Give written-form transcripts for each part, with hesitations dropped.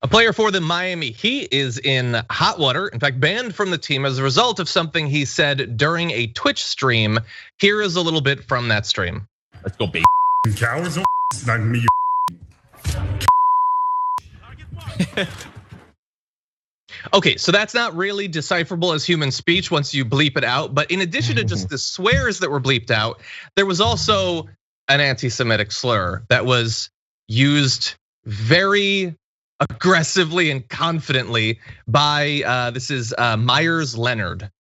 player for the Miami Heat is in hot water, in fact, banned from the team as a result of something he said during a Twitch stream. Here is a little bit from that stream. Let's go, baby. Cowards, it's not me. Okay, so that's not really decipherable as human speech once you bleep it out. But in addition to just the swears that were bleeped out, there was also an anti-Semitic slur that was used very aggressively and confidently by, this is Meyers Leonard.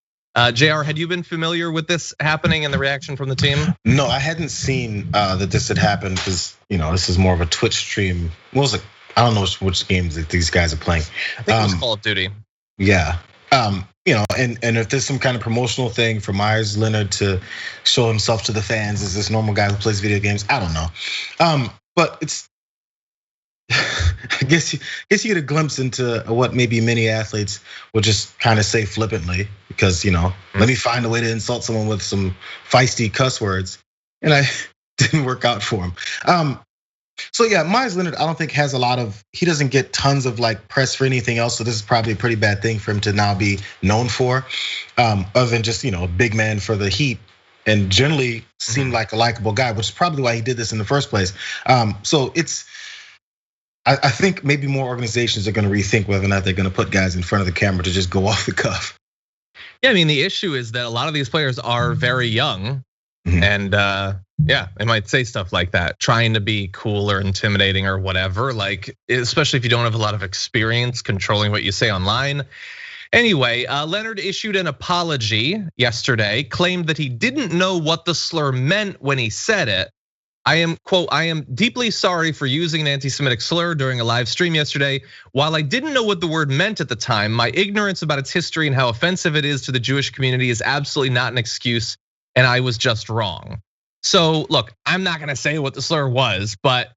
JR, had you been familiar with this happening and the reaction from the team? No, I hadn't seen that this had happened because this is more of a Twitch stream. What was it? I don't know which games that these guys are playing. I think it was Call of Duty. Yeah, and if there's some kind of promotional thing for Meyers Leonard to show himself to the fans as this normal guy who plays video games, I don't know. But it's, I guess you get a glimpse into what maybe many athletes will just kind of say flippantly because let me find a way to insult someone with some feisty cuss words, and I didn't work out for him. So yeah, Meyers Leonard, I don't think has a lot of, he doesn't get tons of like press for anything else. So this is probably a pretty bad thing for him to now be known for, other than just a big man for the Heat and generally seemed like a likable guy, which is probably why he did this in the first place. So it's, I think maybe more organizations are going to rethink whether or not they're going to put guys in front of the camera to just go off the cuff. Yeah, I mean the issue is that a lot of these players are very young, and yeah, they might say stuff like that, trying to be cool or intimidating or whatever. Like, especially if you don't have a lot of experience controlling what you say online. Anyway, Leonard issued an apology yesterday, claimed that he didn't know what the slur meant when he said it. I am, quote, I am deeply sorry for using an anti-Semitic slur during a live stream yesterday. While I didn't know what the word meant at the time, my ignorance about its history and how offensive it is to the Jewish community is absolutely not an excuse, and I was just wrong. So look, I'm not gonna say what the slur was, but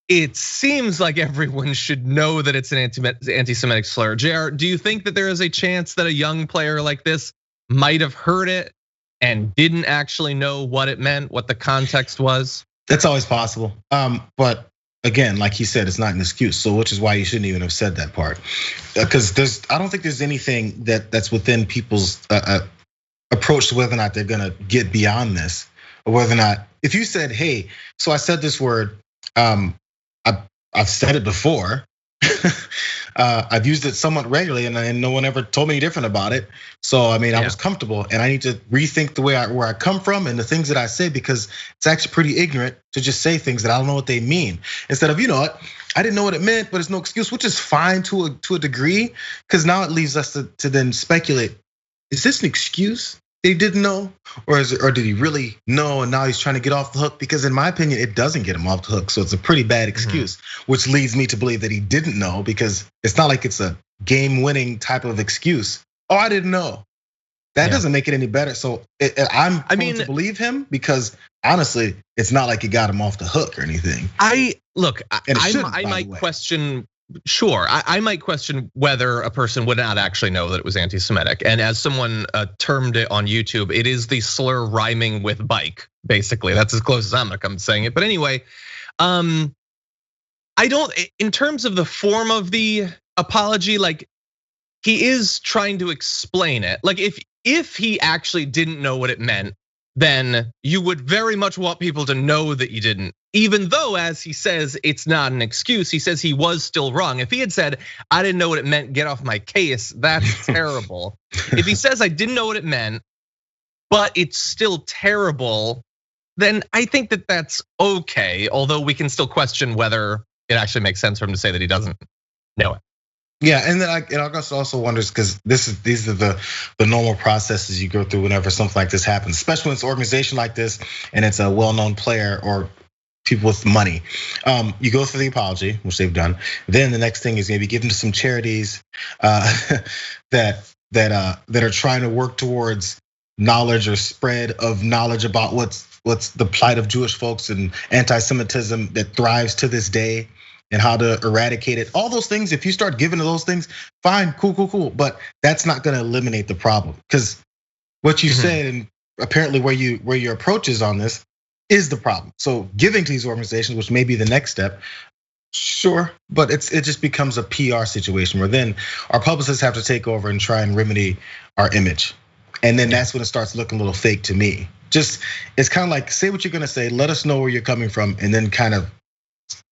it seems like everyone should know that it's an anti-Semitic slur. JR, do you think that there is a chance that a young player like this might have heard it and didn't actually know what it meant, what the context was? That's always possible. But again, like he said, it's not an excuse. So which is why you shouldn't even have said that part. Because I don't think there's anything that's within people's approach to whether or not they're gonna get beyond this. Or whether or not, if you said, hey, so I said this word, I've said it before. I've used it somewhat regularly and no one ever told me any different about it. So I mean, I was comfortable and I need to rethink the way where I come from and the things that I say because it's actually pretty ignorant to just say things that I don't know what they mean. Instead of, what, I didn't know what it meant, but it's no excuse, which is fine to a degree, because now it leaves us to then speculate, is this an excuse? He didn't know, or did he really know? And now he's trying to get off the hook because, in my opinion, it doesn't get him off the hook. So it's a pretty bad excuse, which leads me to believe that he didn't know because it's not like it's a game-winning type of excuse. Oh, I didn't know. That doesn't make it any better. So I'm going to believe him because honestly, it's not like he got him off the hook or anything. I might question. Sure, I might question whether a person would not actually know that it was anti-Semitic. And as someone termed it on YouTube, it is the slur rhyming with bike, basically. That's as close as I'm gonna come saying it. But anyway, I don't, in terms of the form of the apology, like he is trying to explain it. Like if he actually didn't know what it meant, then you would very much want people to know that you didn't. Even though, as he says, it's not an excuse, he says he was still wrong. If he had said, I didn't know what it meant, get off my case, that's terrible. If he says, I didn't know what it meant, but it's still terrible, then I think that that's okay. Although we can still question whether it actually makes sense for him to say that he doesn't know it. Yeah, and then I also wonders because these are the normal processes you go through whenever something like this happens, especially when it's an organization like this and it's a well-known player or people with money. You go through the apology, which they've done. Then the next thing is maybe give them to some charities that are trying to work towards knowledge or spread of knowledge about what's the plight of Jewish folks and anti-Semitism that thrives to this day. And how to eradicate it. All those things, if you start giving to those things, fine, cool. But that's not gonna eliminate the problem. Because what you said and apparently where your approach is on this is the problem. So giving to these organizations, which may be the next step, Sure, but it just becomes a PR situation where then our publicists have to take over and try and remedy our image. And then that's when it starts looking a little fake to me. Just, it's kind of like, say what you're gonna say, let us know where you're coming from, and then kind of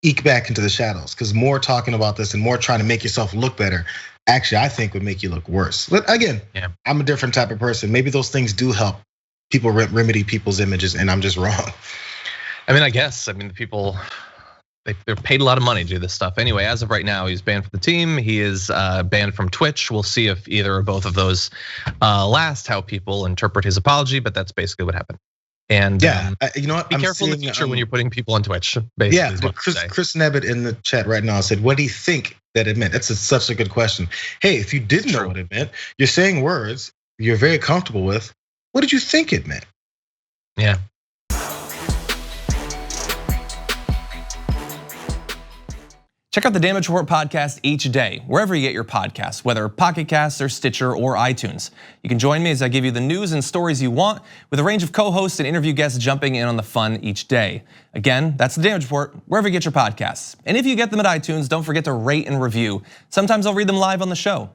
eke back into the shadows. Because more talking about this and more trying to make yourself look better, actually, I think would make you look worse. But again, I'm a different type of person. Maybe those things do help people remedy people's images, and I'm just wrong. I mean, the people, they're paid a lot of money to do this stuff. Anyway, as of right now, he's banned from the team. He is banned from Twitch. We'll see if either or both of those last, how people interpret his apology, but that's basically what happened. And you know what? Be careful in the future when you're putting people on Twitch. Basically, Chris Nebbit in the chat right now said, "What do you think that it meant?" That's such a good question. Hey, if you didn't know what it meant, you're saying words you're very comfortable with. What did you think it meant? Yeah. Check out the Damage Report podcast each day, wherever you get your podcasts, whether Pocket Casts or Stitcher or iTunes. You can join me as I give you the news and stories you want, with a range of co-hosts and interview guests jumping in on the fun each day. Again, that's the Damage Report, wherever you get your podcasts. And if you get them at iTunes, don't forget to rate and review. Sometimes I'll read them live on the show.